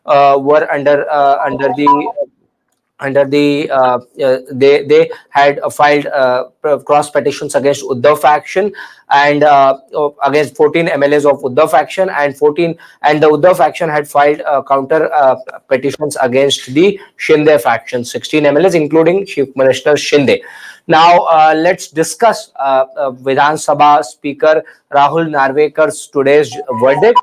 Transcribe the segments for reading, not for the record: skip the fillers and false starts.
were they had filed cross petitions against Uddhav faction and against 14 MLAs of Uddhav faction, and 14 and the Uddhav faction had filed counter petitions against the Shinde faction, 16 MLAs including Chief Minister Shinde. Now let's discuss Vidhan Sabha Speaker Rahul Narwekar's today's verdict.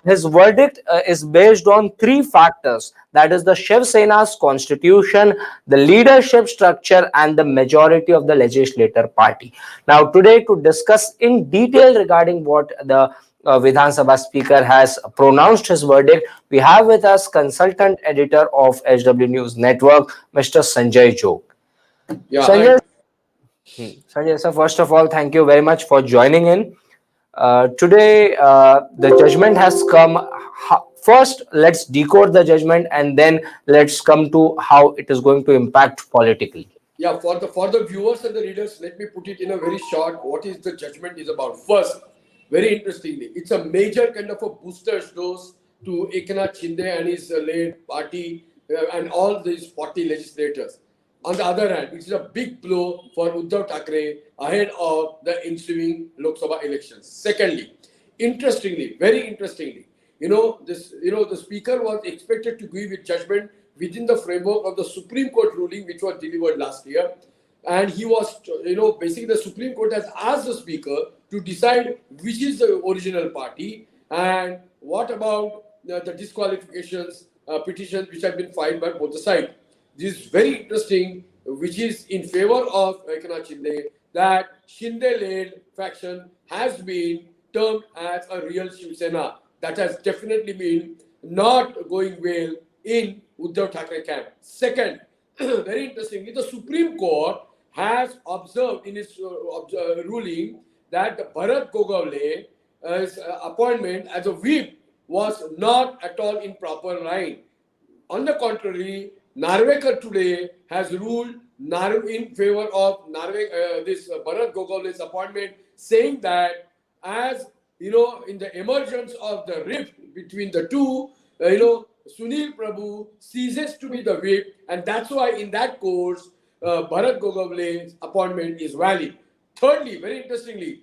His verdict is based on three factors, that is the Shiv Sena's constitution, the leadership structure, and the majority of the legislator party. Now, today, to discuss in detail regarding what the Vidhan Sabha Speaker has pronounced his verdict, we have with us consultant editor of HW News Network, Mr. Sanjay Jog. Yeah, Sanjay, Sanjay, sir, first of all, thank you very much for joining in. Today, the judgment has come. First, let's decode the judgment, and then let's come to how it is going to impact politically. Yeah, for the viewers and the readers, let me put it in a very short. What is the judgment is about? First, very interestingly, it's a major kind of a booster dose to Eknath Shinde and his late party and all these 40 legislators. On the other hand, it is a big blow for Uddhav Thackeray ahead of the ensuing Lok Sabha elections. Secondly, interestingly, very interestingly, the speaker was expected to give his judgment within the framework of the Supreme Court ruling, which was delivered last year. And he was, basically the Supreme Court has asked the speaker to decide which is the original party and what about the disqualifications petitions which have been filed by both the sides. This is very interesting, which is in favor of Eknath Shinde, that Shinde-led faction has been termed as a real Shiv Sena. That has definitely been not going well in Uddhav Thackeray camp. Second, very interestingly, the Supreme Court has observed in its ruling that Bharat Gogavle's appointment as a whip was not at all in proper line. On the contrary, Narwekar today has ruled in favor of this Bharat Gogavle's appointment, saying that as in the emergence of the rift between the two, Sunil Prabhu ceases to be the whip, and that's why in that course, Bharat Gogavle's appointment is valid. Thirdly, very interestingly,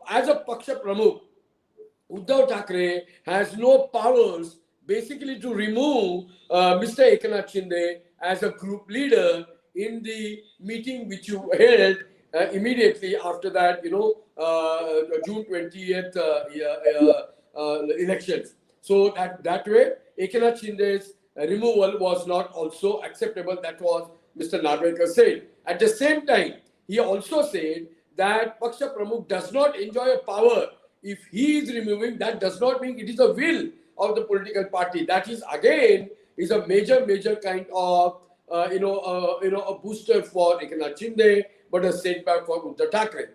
as a Paksha Pramukh, Uddhav Thackeray has no powers basically to remove Mr. Eknath Shinde as a group leader in the meeting which you held immediately after that, June 20th elections. So that way, Eknath Shinde's removal was not also acceptable. That was Mr. Narwekar said. At the same time, he also said that Paksha Pramukh does not enjoy a power. If he is removing, that does not mean it is a will of the political party. That is again is a major kind of a booster for Eknath Shinde, but a setback for Uddhav Thackeray.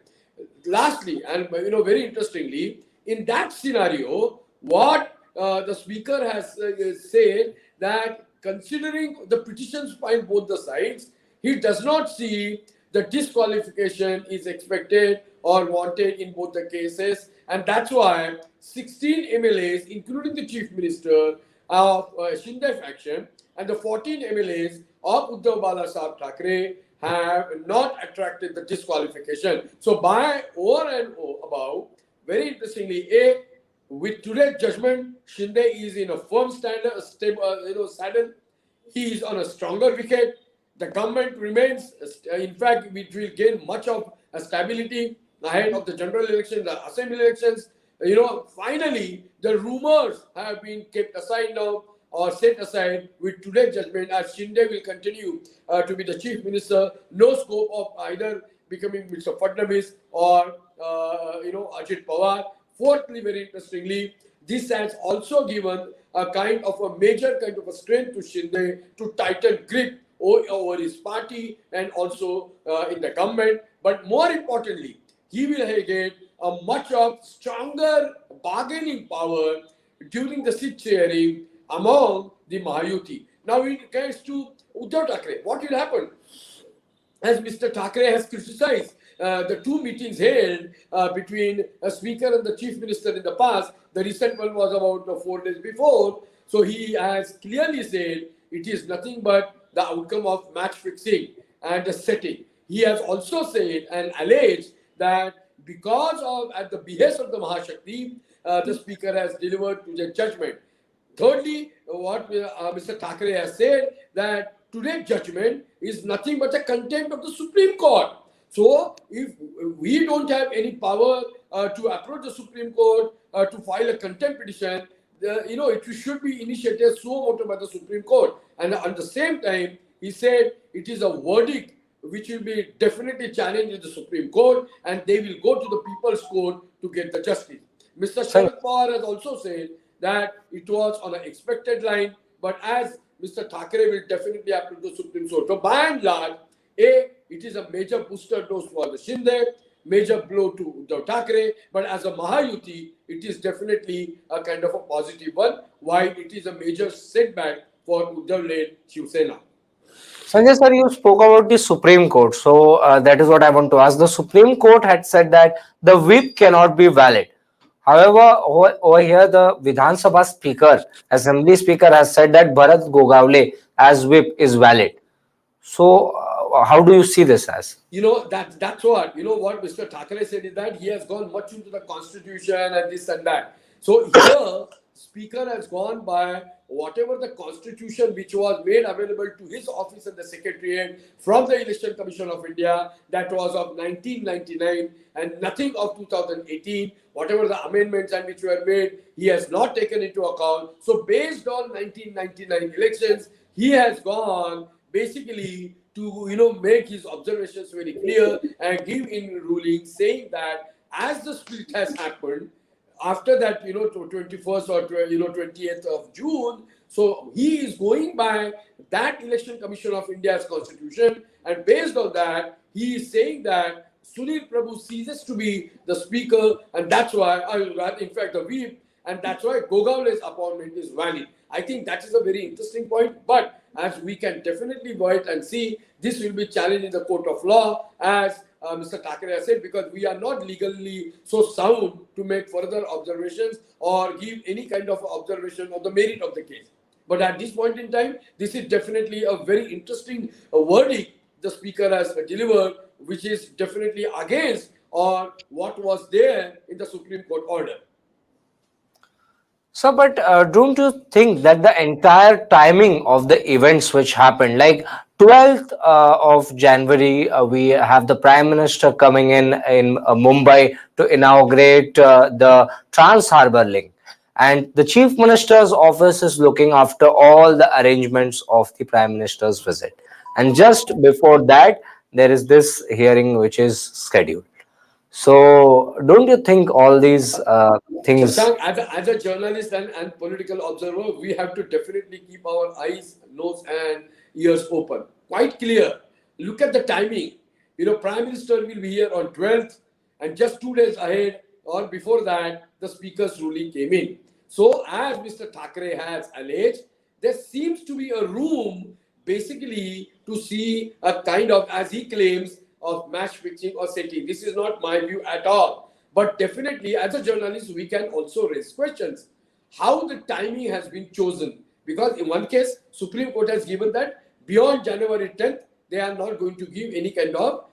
Lastly, and very interestingly, in that scenario, what the speaker has said that considering the petitions by both the sides, he does not see the disqualification is expected or wanted in both the cases, and that's why 16 MLAs, including the Chief Minister of Shinde faction and the 14 MLAs of Uddhav Balasaheb Thackeray have not attracted the disqualification. So by over and above, very interestingly, with today's judgment, Shinde is in a firm saddle. He is on a stronger wicket. The government remains, in fact, it will gain much of a stability ahead of the general election, the assembly elections. Finally, the rumors have been kept aside now or set aside with today's judgment, as Shinde will continue to be the chief minister. No scope of either becoming Mr. Fadnavis or Ajit Pawar. Fourthly, very interestingly, this has also given a kind of a major kind of a strength to Shinde to tighten grip over his party and also in the government. But more importantly, he will get a much of stronger bargaining power during the seat sharing among the Mahayuti. Now it comes to Uddhav Thackeray. What will happen? As Mr. Thackeray has criticized the two meetings held between a speaker and the chief minister in the past, the recent one was about 4 days before. So he has clearly said it is nothing but the outcome of match fixing and the setting. He has also said and alleged that because of at the behest of the Mahashakti, the speaker has delivered to the judgment. Thirdly, what Mr. Thackeray has said that today's judgment is nothing but a contempt of the Supreme Court. So, if we don't have any power to approach the Supreme Court to file a contempt petition, it should be initiated suo motu by the Supreme Court. And at the same time, he said it is a verdict which will be definitely challenged in the Supreme Court, and they will go to the People's Court to get the justice. Mr. Sharad Pawar has also said that it was on an expected line, but as Mr. Thackeray will definitely appeal to the Supreme Court. So by and large, it is a major booster dose for the Shinde, major blow to Uddhav Thackeray, but as a Mahayuti, it is definitely a kind of a positive one, while it is a major setback for Uddhav-led Shiv Sena. Sanjay sir, you spoke about the Supreme Court. So that is what I want to ask. The Supreme Court had said that the whip cannot be valid. However, over here, the Vidhan Sabha Speaker, Assembly Speaker, has said that Bharat Gogavle as whip is valid. So, how do you see this as? That's what Mr. Thackeray said is that he has gone much into the constitution and this and that. So here, speaker has gone by whatever the constitution which was made available to his office and the secretariat from the Election Commission of India, that was of 1999 and nothing of 2018. Whatever the amendments and which were made, he has not taken into account. So based on 1999 elections, he has gone basically to make his observations very clear and give in ruling saying that as the split has happened after that, to 21st or 28th of June, so he is going by that Election Commission of India's constitution, and based on that, he is saying that Sunil Prabhu ceases to be the speaker, and that's why, in fact, the whip, and that's why Gogavle's appointment is valid. I think that is a very interesting point, but as we can definitely wait and see, this will be challenged in the court of law, as Mr. Thackeray has said, because we are not legally so sound to make further observations or give any kind of observation of the merit of the case. But at this point in time, this is definitely a very interesting verdict the speaker has delivered, which is definitely against or what was there in the Supreme Court order. So, but don't you think that the entire timing of the events which happened, like 12th of January, we have the Prime Minister coming in Mumbai to inaugurate the Trans Harbour Link, and the Chief Minister's office is looking after all the arrangements of the Prime Minister's visit. And just before that, there is this hearing which is scheduled. So, don't you think all these things? Shashank, as a journalist and political observer, we have to definitely keep our eyes, nose, and ears open. Quite clear. Look at the timing. Prime Minister will be here on 12th, and just 2 days ahead or before that, the Speaker's ruling came in. So, as Mr. Thackeray has alleged, there seems to be a room basically to see a kind of, as he claims, of match fixing or setting. This is not my view at all. But definitely, as a journalist, we can also raise questions. How the timing has been chosen. Because in one case, Supreme Court has given that beyond January 10th, they are not going to give any kind of,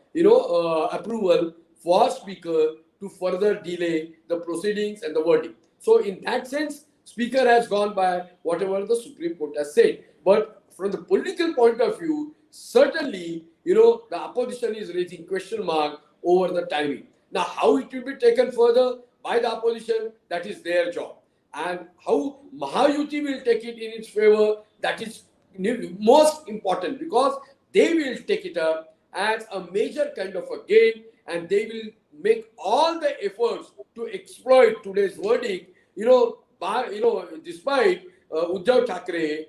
approval for Speaker to further delay the proceedings and the verdict. So in that sense, Speaker has gone by whatever the Supreme Court has said. But from the political point of view, certainly, the opposition is raising question mark over the timing. Now, how it will be taken further by the opposition, that is their job. And how Mahayuti will take it in its favor, that is most important, because they will take it up as a major kind of a gain, and they will make all the efforts to exploit today's verdict, despite Uddhav Thackeray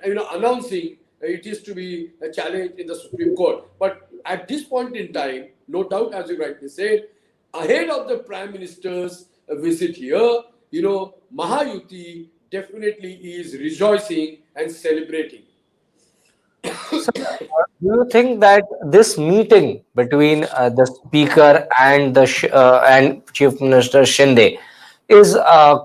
announcing it is to be a challenge in the Supreme Court. But at this point in time, no doubt, as you rightly said, ahead of the Prime Minister's visit here, Mahayuti definitely is rejoicing and celebrating. So, do you think that this meeting between the Speaker and and Chief Minister Shinde is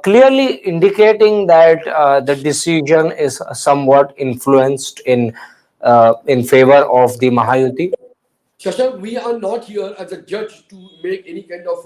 clearly indicating that the decision is somewhat influenced in favor of the Mahayuti. Shashank, we are not here as a judge to make any kind of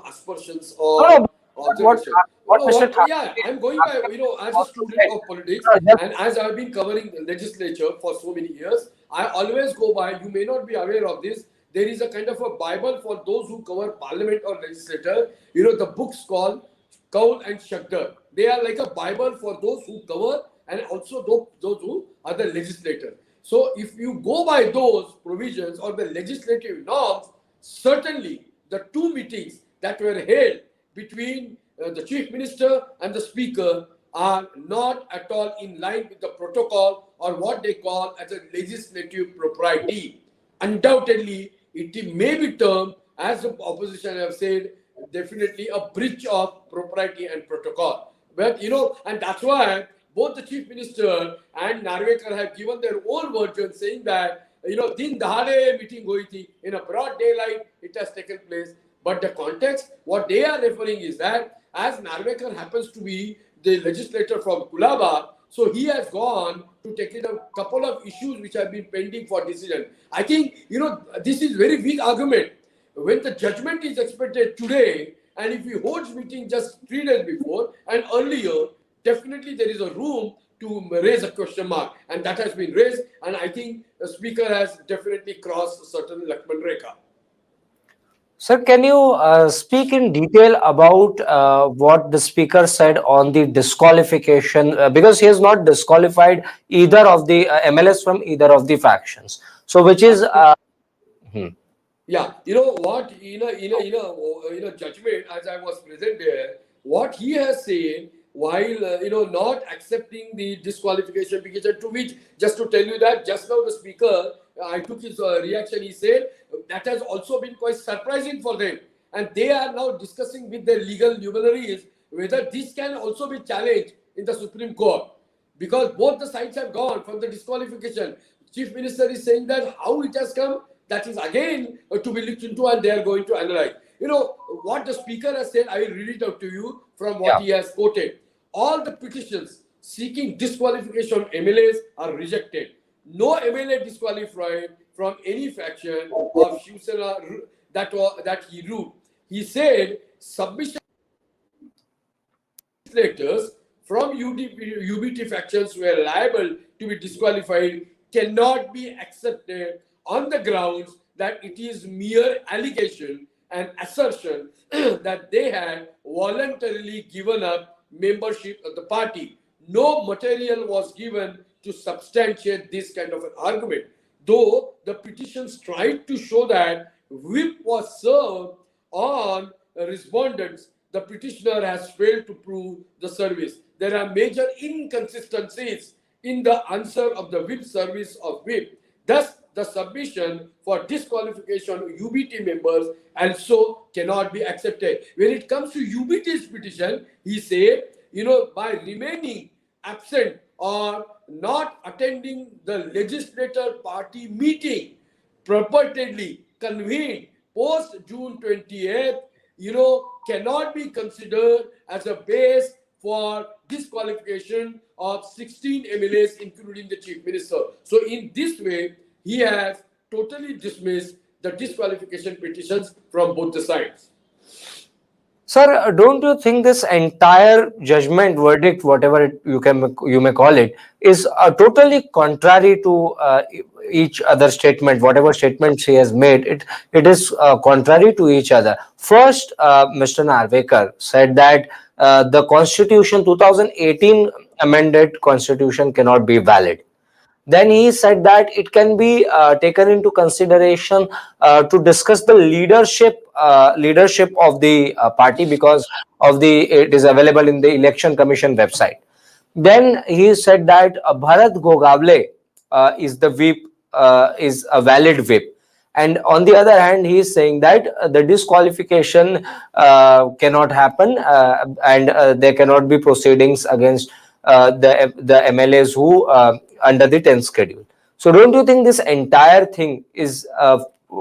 aspersions No, or no, what observation. what Mr. Yeah, I'm going by as a also student said. of politics, Just, and as I've been covering the legislature for so many years, I always go by. You may not be aware of this. There is a kind of a Bible for those who cover parliament or legislature. The books called Kaul and Shakdar. They are like a Bible for those who cover and also those who are the legislators. So if you go by those provisions or the legislative norms, certainly the two meetings that were held between the chief minister and the speaker are not at all in line with the protocol or what they call as a legislative propriety. Undoubtedly, it may be termed, as the opposition have said, definitely a breach of propriety and protocol. But and that's why both the chief minister and Narwekar have given their own version, saying that din dahade meeting hui thi, in a broad daylight it has taken place. But the context, what they are referring is that as Narwekar happens to be the legislator from Kulaba, so he has gone to take in a couple of issues which have been pending for decision. I think this is very weak argument. When the judgment is expected today, and if he holds meeting just 3 days before and earlier, definitely there is a room to raise a question mark, and that has been raised. And I think the speaker has definitely crossed a certain Lakshman Rekha. sir, can you speak in detail about what the speaker said on the disqualification? Because he has not disqualified either of the MLAs from either of the factions. So, which is hmm. Yeah, you know what? Judgment, as I was present there, what he has said while not accepting the disqualification petition, to which, just to tell you that just now the speaker, I took his reaction. He said that has also been quite surprising for them, and they are now discussing with their legal luminaries whether this can also be challenged in the Supreme Court, because both the sides have gone from the disqualification. Chief Minister is saying that how it has come, that is again to be looked into, and they are going to analyze. What the speaker has said, I will read it out to you from what Yeah. he has quoted. All the petitions seeking disqualification of MLAs are rejected. No MLA disqualified from any faction of Shiv Sena that he ruled. He said submission legislators from UBT factions were liable to be disqualified cannot be accepted on the grounds that it is mere allegation and assertion that they had voluntarily given up membership of the party. No material was given to substantiate this kind of an argument, though the petitions tried to show that whip was served on respondents. The petitioner has failed to prove the service. There are major inconsistencies in the answer of the whip service of whip. Thus, the submission for disqualification of UBT members also cannot be accepted. When it comes to UBT's petition, he said, by remaining absent or not attending the legislator party meeting purportedly convened post June 28th, cannot be considered as a base for disqualification of 16 MLAs, including the chief minister. So in this way, he has totally dismissed the disqualification petitions from both the sides. Sir, don't you think this entire judgment, verdict, whatever you may call it, is totally contrary to each other statement? Whatever statements he has made, it is contrary to each other. First, Mr. Narwekar said that the Constitution 2018 amended Constitution cannot be valid. Then he said that it can be taken into consideration to discuss the leadership of the party, because of the it is available in the Election Commission website. Then he said that Bharat Gogavle is the whip, is a valid whip. And on the other hand, he is saying that the disqualification cannot happen, and there cannot be proceedings against the MLAs who under the 10th schedule. So don't you think this entire thing is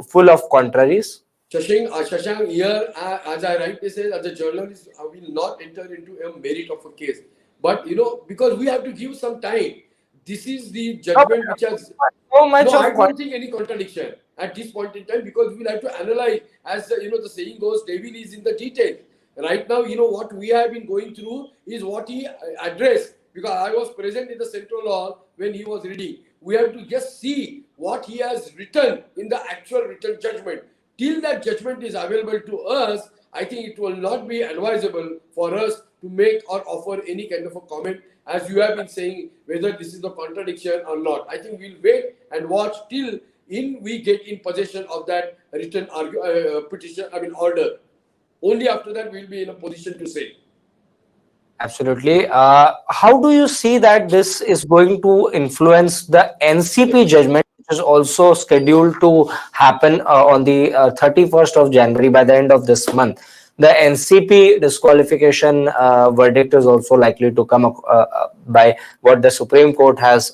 full of contraries? Shashank, here, as I rightly said, as a journalist, I will not enter into a merit of a case. But, because we have to give some time. This is the No, judgment which has. so No, much I of don't think any contradiction at this point in time, because we will have to analyze, as the saying goes, devil is in the detail. Right now, what we have been going through is what he addressed, because I was present in the central hall when he was reading. We have to just see what he has written in the actual written judgment. Till that judgment is available to us, I think it will not be advisable for us to make or offer any kind of a comment, as you have been saying, whether this is a contradiction or not. I think we'll wait and watch till we get in possession of that written petition, order. Only after that we'll be in a position to say. absolutely. How do you see that this is going to influence the NCP judgment, which is also scheduled to happen on the 31st of January by the end of this month? The NCP disqualification verdict is also likely to come by what the Supreme Court has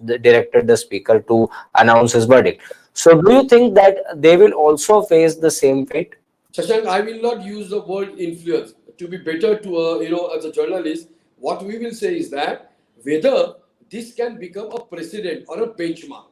directed the Speaker to announce his verdict. So, do you think that they will also face the same fate? Shashank, I will not use the word influence. To be better to, as a journalist, what we will say is that whether this can become a precedent or a benchmark,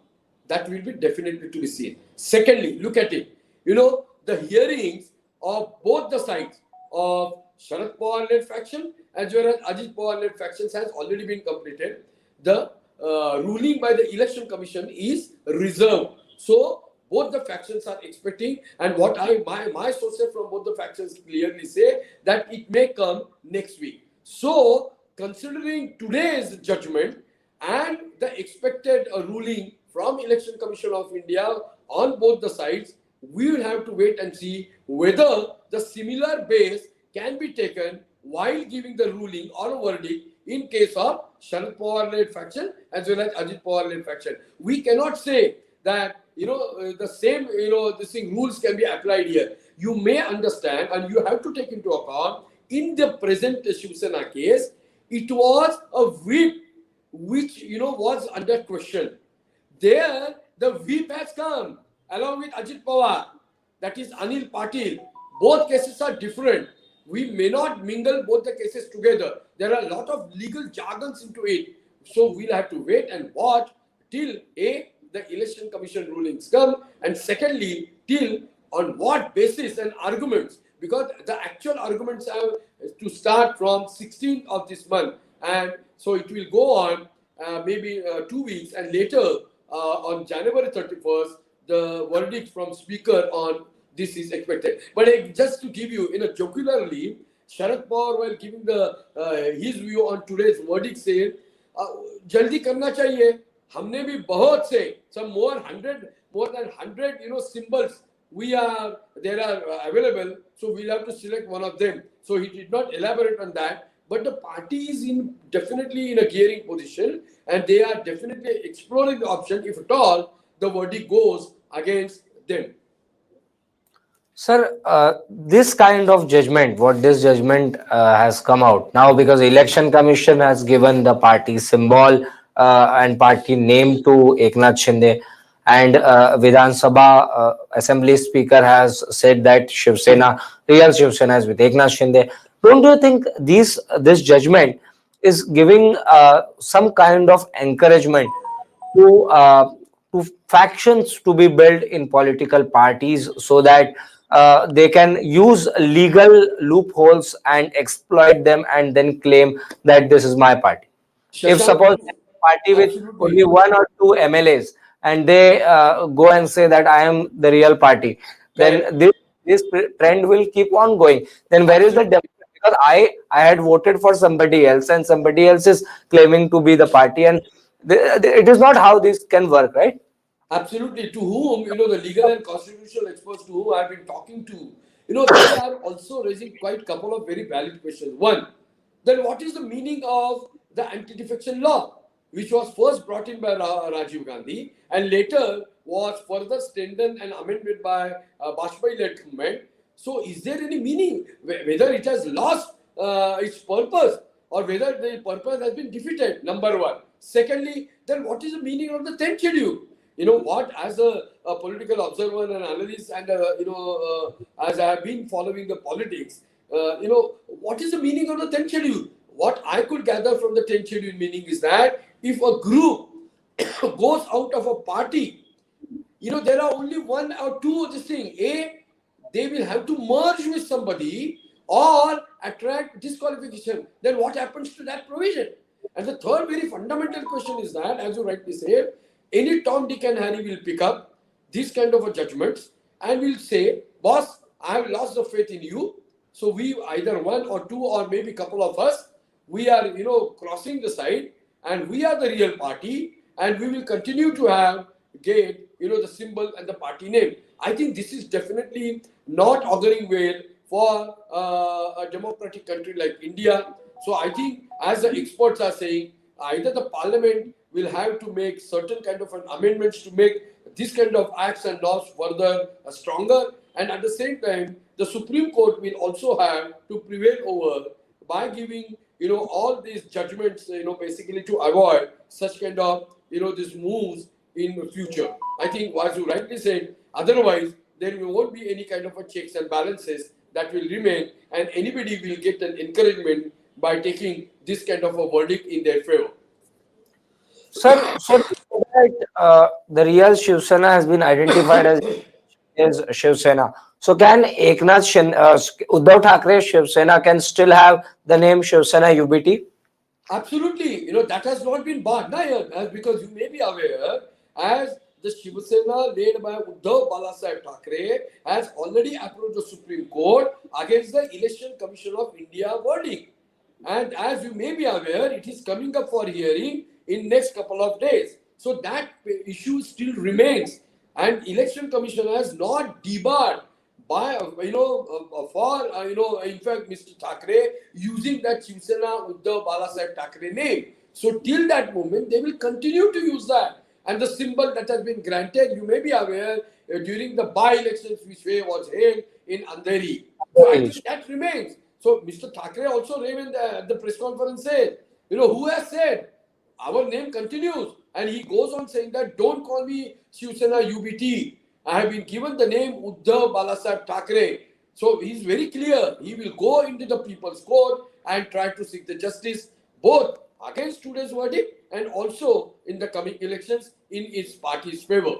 that will be definitely to be seen. Secondly, look at it. The hearings of both the sides of Sharad Pawar-led faction as well as Ajit Pawar-led factions has already been completed. The ruling by the Election Commission is reserved. So both the factions are expecting, and what my sources from both the factions clearly say that it may come next week. So, considering today's judgment and the expected ruling from Election Commission of India on both the sides, we will have to wait and see whether the similar base can be taken while giving the ruling or a verdict in case of Sharad Pawar-led faction as well as Ajit Pawar-led faction. We cannot say that the same this thing rules can be applied here. You may understand, and you have to take into account, in the present Shiv Sena case, it was a whip which was under question. There the whip has come along with Ajit Pawar, that is Anil Patil. Both cases are different. We may not mingle both the cases together. There are a lot of legal jargons into it. So we'll have to wait and watch till the Election Commission rulings come, and secondly, till on what basis and arguments, because the actual arguments have to start from 16th of this month, and so it will go on maybe 2 weeks, and later on January 31st, the verdict from Speaker on this is expected. But just to give you, jocularly, Sharad Pawar, while giving his view on today's verdict, said, "Jaldi karna chahiye." हमने भी बहुत से some more than 100 symbols there are available, so we'll have to select one of them. So he did not elaborate on that, but the party is definitely in a gearing position, and they are definitely exploring the option if at all the verdict goes against them. Sir, this kind of judgment, what this judgment has come out now, because Election Commission has given the party symbol and party name to Eknath Shinde, and Vidhan Sabha Assembly Speaker has said that real Shiv Sena is with Eknath Shinde. Don't you think this judgment is giving some kind of encouragement to factions to be built in political parties, so that they can use legal loopholes and exploit them and then claim that this is my party? If Shashank, suppose a party with only absolutely. one or two MLAs, and they go and say that I am the real party, Correct. then this trend will keep on going. Then where is the Absolutely. democracy? Because I had voted for somebody else, and somebody else is claiming to be the party, and it is not how this can work, right? Absolutely. To whom, the legal and constitutional experts to whom I've been talking to, they are also raising quite a couple of very valid questions. One, then what is the meaning of the anti-defection law, which was first brought in by Rajiv Gandhi and later was further strengthened and amended by Bajpayee-led government? So is there any meaning, whether it has lost its purpose or whether the purpose has been defeated? Number one. Secondly, then what is the meaning of the 10th schedule? What as a a political observer and analyst, and as I have been following the politics, what is the meaning of the 10th schedule? What I could gather from the 10th schedule meaning is that if a group goes out of a party, there are only one or two of this thing. They will have to merge with somebody or attract disqualification. Then what happens to that provision? And the third very fundamental question is that, as you rightly said, any Tom, Dick and Harry will pick up these kind of judgments and will say, boss, I have lost the faith in you. So we, either one or two or maybe couple of us, we are, crossing the side, and we are the real party, and we will continue to have the symbol and the party name. I think this is definitely not auguring well for a democratic country like India. So I think, as the experts are saying, either the parliament will have to make certain kind of amendments to make this kind of acts and laws further stronger, and at the same time, the Supreme Court will also have to prevail over by giving all these judgments, basically to avoid such kind of these moves in the future. I think, as you rightly said, otherwise there won't be any kind of a checks and balances that will remain, and anybody will get an encouragement by taking this kind of a verdict in their favor. Sir, so the real Shiv Sena has been identified as Shiv Sena. So can Uddhav Thackeray Shiv Sena can still have the name Shiv Sena UBT? Absolutely, that has not been barred, because you may be aware, as the Shiv Sena led by Uddhav Balasaheb Thackeray has already approached the Supreme Court against the Election Commission of India verdict. And as you may be aware, it is coming up for hearing in next couple of days. So that issue still remains, and Election Commission has not debarred by in fact Mr. Thackeray using that Shiv Sena Uddhav Balasaheb Thackeray name. So till that moment, they will continue to use that. And the symbol that has been granted, you may be aware, during the by-elections which was held in Andheri. So I think that remains. So Mr. Thackeray also raised at the press conference said, who has said our name continues, and he goes on saying that don't call me Shiv Sena UBT. I have been given the name Uddhav Balasaheb Thackeray. So he is very clear. He will go into the People's Court and try to seek the justice both against today's verdict and also in the coming elections in its party's favor.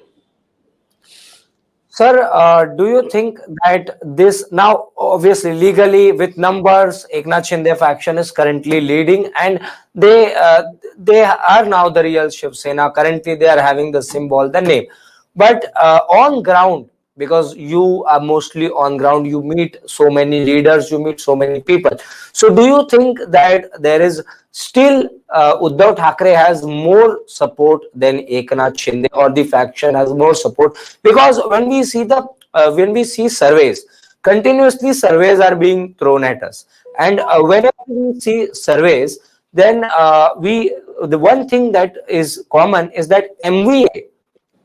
Sir, do you think that this now, obviously legally with numbers, Eknath Shinde faction is currently leading, and they are now the real Shiv Sena. Currently, they are having the symbol, the name, but on ground, because you are mostly on ground, you meet so many leaders, you meet so many people. So do you think that there is still Uddhav Thackeray has more support than Eknath Shinde, or the faction has more support? Because when we see surveys, continuously surveys are being thrown at us, and whenever we see surveys, then the one thing that is common is that MVA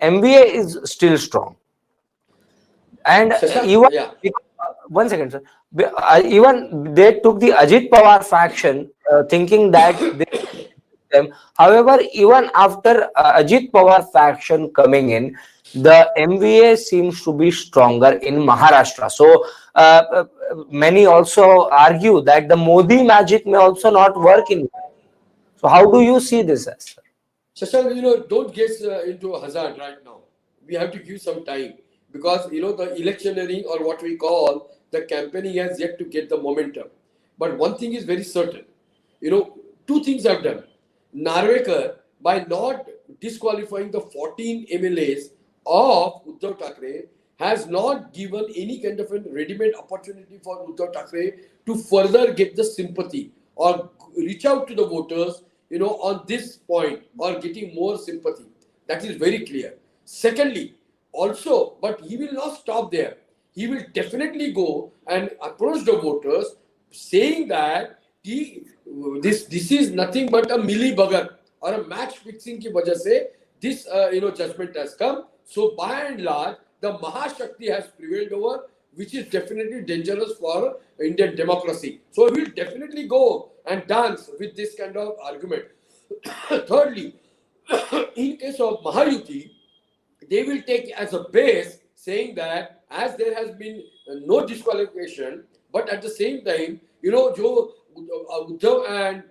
is still strong. And even one second, sir. Even they took the Ajit Pawar faction, thinking that them. However, even after Ajit Pawar faction coming in, the MVA seems to be stronger in Maharashtra. So many also argue that the Modi magic may also not work in. So how do you see this, sir? Shashank, don't get into a hazard right now. We have to give some time, because the electioneering, or what we call the campaigning, has yet to get the momentum. But one thing is very certain. Two things I've done. Narwekar, by not disqualifying the 14 MLAs of Uddhav Thackeray, has not given any kind of a ready-made opportunity for Uddhav Thackeray to further get the sympathy or reach out to the voters, on this point, or getting more sympathy. That is very clear. Secondly, also, but he will not stop there. He will definitely go and approach the voters, saying that this is nothing but a milli bugger or a match fixing ki wajah se this judgment has come. So by and large, the Mahashakti has prevailed over, which is definitely dangerous for Indian democracy. So we will definitely go and dance with this kind of argument. Thirdly, in case of Mahayuti, they will take as a base, saying that as there has been no disqualification, but at the same time, Jo Uddhav and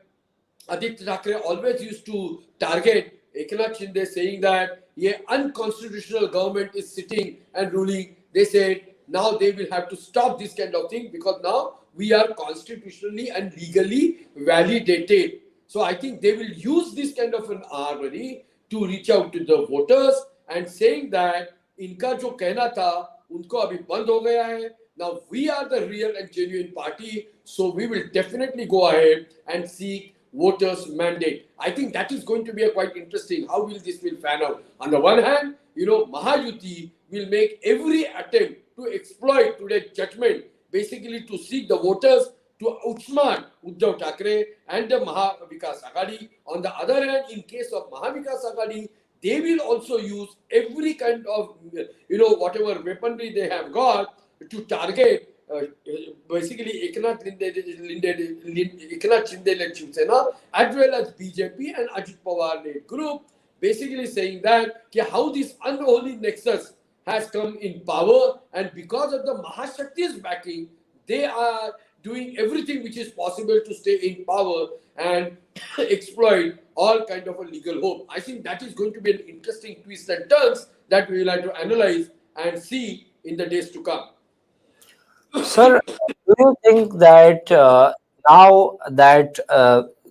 Aditya Thackeray always used to target Eknath Shinde, saying that a unconstitutional government is sitting and ruling. They said now they will have to stop this kind of thing because now we are constitutionally and legally validated. So I think they will use this kind of an armory to reach out to the voters and saying that इनका जो कहना था उनको अभी बंद हो गया है. Now we are the real and genuine party, so we will definitely go ahead and seek voters' mandate. I think that is going to be a quite interesting. How will this will pan out? On the one hand, Mahayuti will make every attempt to exploit today's judgment, basically to seek the voters to outsmart Uddhav Thackeray and the Mahavikas Aghadi. On the other hand, in case of Mahavikas Aghadi, they will also use every kind of, whatever weaponry they have got to target basically Eknath Shinde led Shiv Sena as well as BJP and Ajit Pawar led group, basically saying that how this unholy nexus has come in power, and because of the Mahashakti's backing, they are doing everything which is possible to stay in power and exploit all kind of a legal hope. I think that is going to be an interesting twist and turns that we will have to analyze and see in the days to come. Sir, do you think that now that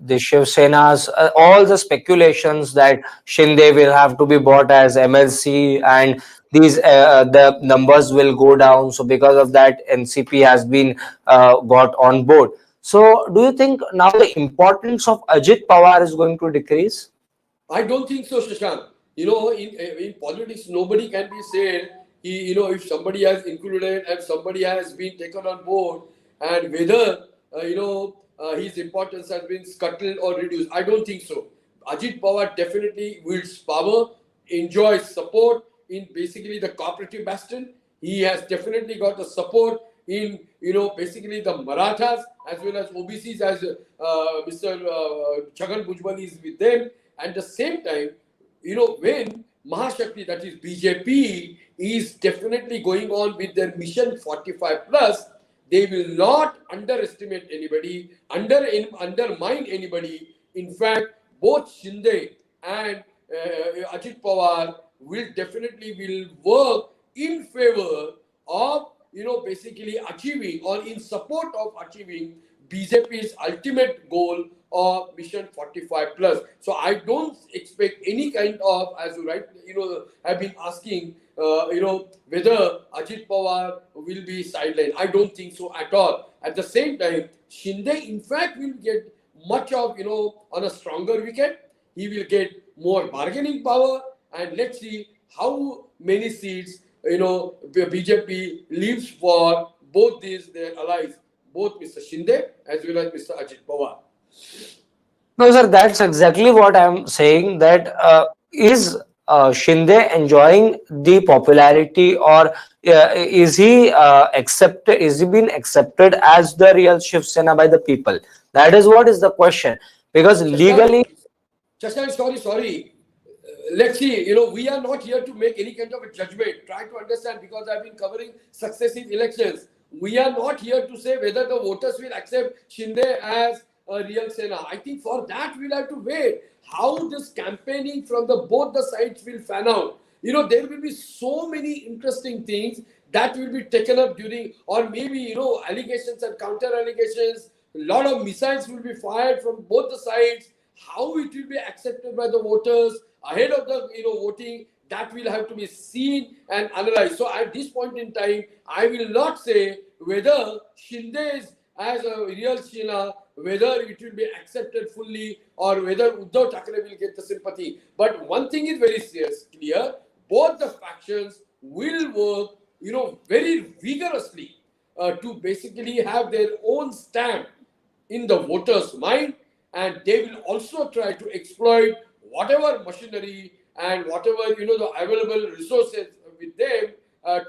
the Shiv Sena's all the speculations that Shinde will have to be bought as MLC and these the numbers will go down, so because of that NCP has been got on board. So, do you think now the importance of Ajit Pawar is going to decrease? I don't think so, Shashank. In politics, nobody can be said, if somebody has included and somebody has been taken on board, and whether, his importance has been scuttled or reduced. I don't think so. Ajit Pawar definitely wields power, enjoys support in basically the cooperative bastion. He has definitely got the support in, basically the Marathas as well as OBCs, as Mr. Chhagan Bhujbal is with them. At the same time, when Mahashakti, that is BJP, is definitely going on with their mission 45 plus, they will not underestimate anybody, undermine anybody. In fact, both Shinde and Ajit Pawar will work in favor of, basically achieving or in support of achieving BJP's ultimate goal of mission 45 plus. So I don't expect any kind of, as you have been asking, whether Ajit Pawar will be sidelined. I don't think so at all. At the same time, Shinde in fact will get much of, on a stronger wicket. He will get more bargaining power, and let's see how many seats, BJP leaves for both their allies, both Mr. Shinde as well as Mr. Ajit Pawar. No, sir, that's exactly what I'm saying. That is Shinde enjoying the popularity, or is he accepted? Is he being accepted as the real Shiv Sena by the people? That is what is the question. Because legally, Sorry. Let's see. We are not here to make any kind of a judgment. Try to understand, because I've been covering successive elections. We are not here to say whether the voters will accept Shinde as a real Sena. I think for that we'll have to wait. How this campaigning from both the sides will fan out. There will be so many interesting things that will be taken up during, or maybe, allegations and counter allegations. A lot of missiles will be fired from both the sides. How it will be accepted by the voters ahead of the voting, that will have to be seen and analyzed. So at this point in time, I will not say whether Shinde is as a real Sena, whether it will be accepted fully, or whether Uddhav Thackeray will get the sympathy. But one thing is very clear: both the factions will work, very vigorously to basically have their own stamp in the voters' mind, and they will also try to exploit whatever machinery and whatever the available resources with them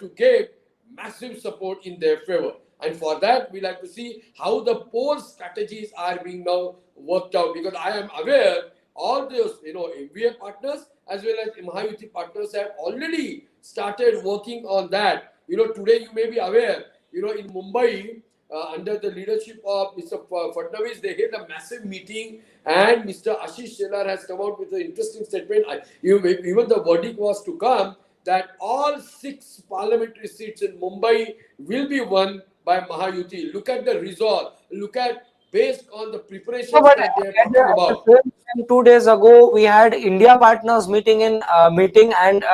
to get massive support in their favor. And for that, we'll have to see how the poll strategies are being now worked out, because I am aware all those, MVA partners as well as Mahayuti partners have already started working on that. Today you may be aware, in Mumbai, under the leadership of Mr. Fadnavis, they had a massive meeting, and Mr. Ashish Shelar has come out with an interesting statement. Even the verdict was to come that all 6 parliamentary seats in Mumbai will be won by Mahayuti. Look at the resolve. Look at based on the preparations No, but that they are at talking the about. same time, 2 days ago, we had India partners meeting and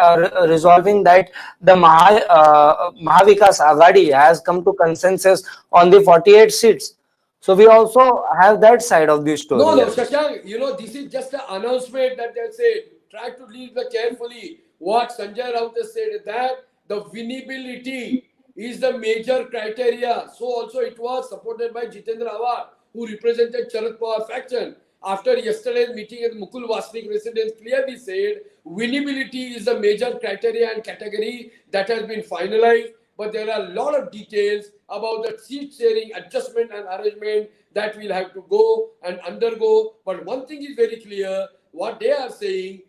resolving that the Mahavikas Aghadi has come to consensus on the 48 seats. So we also have that side of the No, story no, as well. Shashank, this is just an announcement that they said. Try to read the carefully. What Sanjay Raut has said is that the winnability is the major criteria. So also it was supported by Jitendra Awar, who represented Sharad Pawar faction. After yesterday's meeting at Mukul Vasnik residence clearly said winnability is the major criteria and category that has been finalized, but there are a lot of details about the seat sharing adjustment and arrangement that we'll have to go and undergo. But one thing is very clear: what they are saying.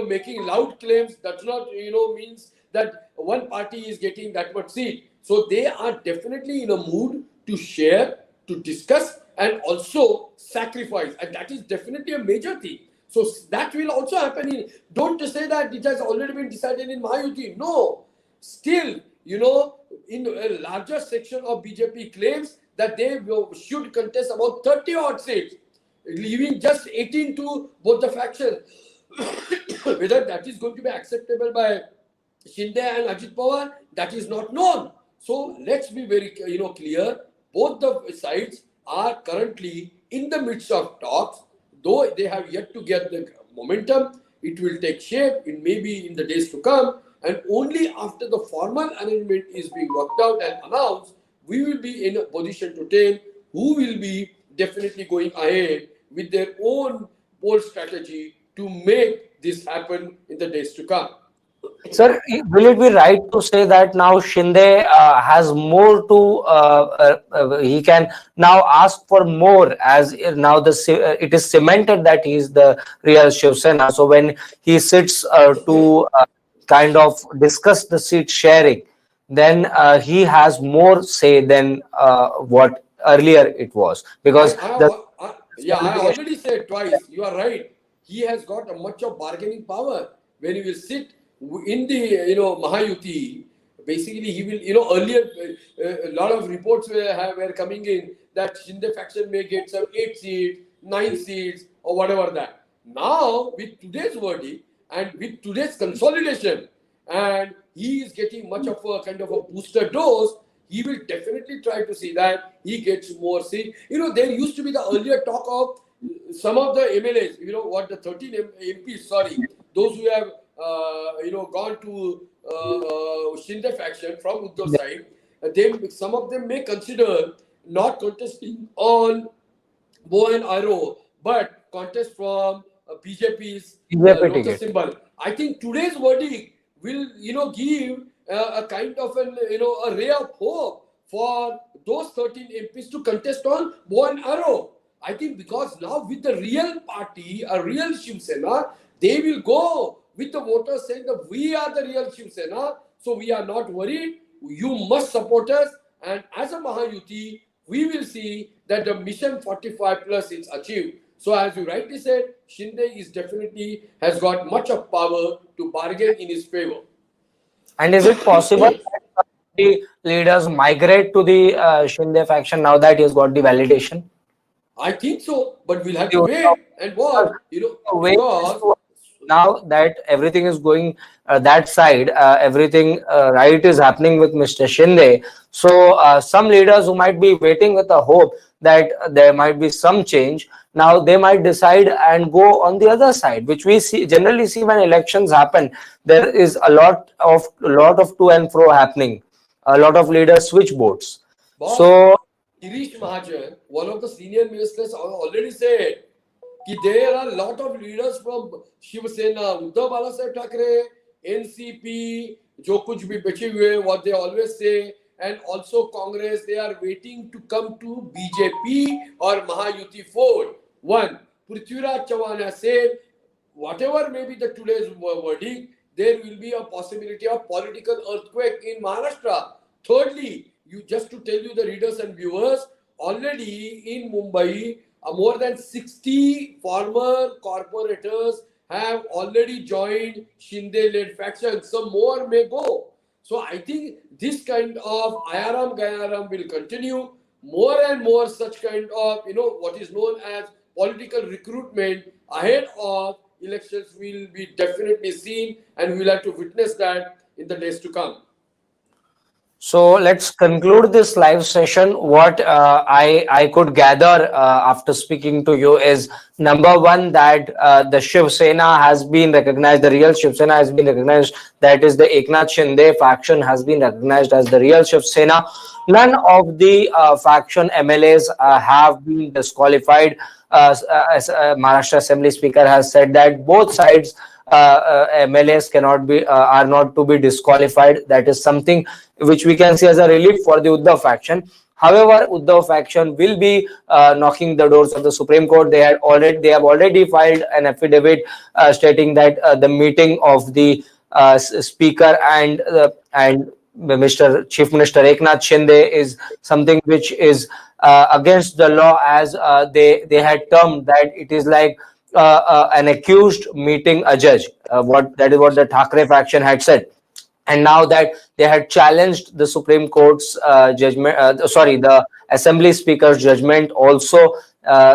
Making loud claims does not, means that one party is getting that much seat. So they are definitely in a mood to share, to discuss, and also sacrifice, and that is definitely a major thing. So that will also happen in. Don't say that it has already been decided in Mahayuti. No, still, in a larger section of BJP claims that they should contest about 30 odd seats, leaving just 18 to both the factions. Whether that is going to be acceptable by Shinde and Ajit Pawar, that is not known. So let's be very clear. Both the sides are currently in the midst of talks, though they have yet to get the momentum. It will take shape. It may be in the days to come, and only after the formal arrangement is being worked out and announced, we will be in a position to tell who will be definitely going ahead with their own bold strategy to make this happen in the days to come. Sir, will it be right to say that now Shinde has more to, he can now ask for more, as now it is cemented that he is the real Shiv Sena. So when he sits to kind of discuss the seat sharing, then he has more say than what earlier it was, I, because the I, I, yeah, I already said twice. You are right. He has got a much of bargaining power when he will sit in the Mahayuti. Basically, he will earlier a lot of reports were coming in that Shinde faction may get some 8 seats, 9 seats, or whatever that. Now with today's verdict and with today's consolidation, and he is getting much of a kind of a booster dose, he will definitely try to see that he gets more seats. There used to be the earlier talk of some of the MLAs, the 13 MPs, sorry, those who have, gone to Shinde faction from Uddhav side, some of them may consider not contesting on bow and arrow, but contest from BJP's BJP lotus ticket. symbol. I think today's verdict will, give a kind of an, a ray of hope for those 13 MPs to contest on bow and arrow. I think because now with the real party, a real Shiv Sena, they will go with the voters saying that we are the real Shiv Sena, so we are not worried. You must support us, and as a Mahayuti, we will see that the mission 45 plus is achieved. So as you rightly said, Shinde is definitely has got much of power to bargain in his favor. And is it possible that the leaders migrate to the Shinde faction now that he has got the validation? I think so, but we'll have to The wait and watch, way is because now that everything is going that side, everything right is happening with Mr. Shinde. So some leaders who might be waiting with a hope that there might be some change, now they might decide and go on the other side, which we generally see when elections happen. There is a lot of to and fro happening. A lot of leaders switch boats. boss, So Girish Mahajan, one of the senior ministers, already said that there are a lot of leaders from Shiv Sena, Uddhav Balasaheb Thackeray, NCP, जो कुछ भी बचे हुए, what they always say, and also Congress, they are waiting to come to BJP or Mahayuti fold. One, Prithviraj Chauhan has said, whatever may be the today's verdict, there will be a possibility of political earthquake in Maharashtra. Thirdly, you just to tell you the readers and viewers, already in Mumbai, more than 60 former corporators have already joined Shinde-led faction. Some more may go. So I think this kind of ayaram gayaram will continue. More and more such kind of, what is known as political recruitment ahead of elections will be definitely seen, and we will have to witness that in the days to come. So let's conclude this live session. What I could gather after speaking to you is, number one, that the Shiv Sena has been recognized, the real Shiv Sena has been recognized. That is, the Eknath Shinde faction has been recognized as the real Shiv Sena. None of the faction MLAs have been disqualified. As Maharashtra Assembly Speaker has said that both sides MLAs cannot be are not to be disqualified. That is something which we can see as a relief for the Uddhav faction. However, Uddhav faction will be knocking the doors of the Supreme Court. They have already filed an affidavit stating that the meeting of the Speaker and Mr. Chief Minister Eknath Shinde is something which is against the law, as they had termed that it is like an accused meeting a judge. That is what the Thackeray faction had said. And now that they had challenged the Supreme Court's judgment, the Assembly Speaker's judgment, also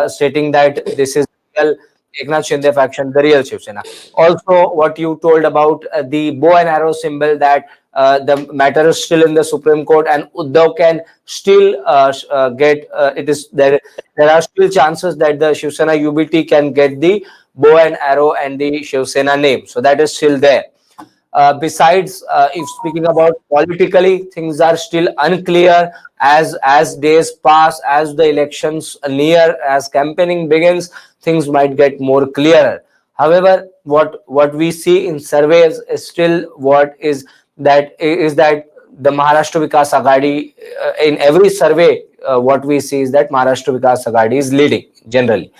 stating that this is real Eknath Shinde faction, the real Shiv Sena. Also, what you told about the bow and arrow symbol, that the matter is still in the Supreme Court, and Uddhav can still get it is there. There are still chances that the Shiv Sena UBT can get the bow and arrow and the Shiv Sena name. So that is still there. Besides, if speaking about politically, things are still unclear as days pass, as the elections near, as campaigning begins, things might get more clearer. However, what we see in surveys is still that the Maharashtra Vikas Aghadi, in every survey, what we see is that Maharashtra Vikas Aghadi is leading generally.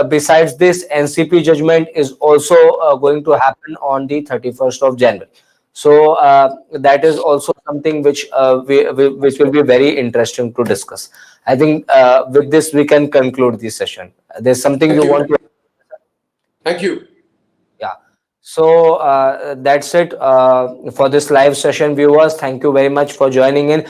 Besides this, NCP judgment is also going to happen on the 31st of January. So that is also something which which will be very interesting to discuss. I think with this we can conclude this session. There's something Thank you you. want to? Thank you. Yeah. So that's it for this live session, viewers. Thank you very much for joining in.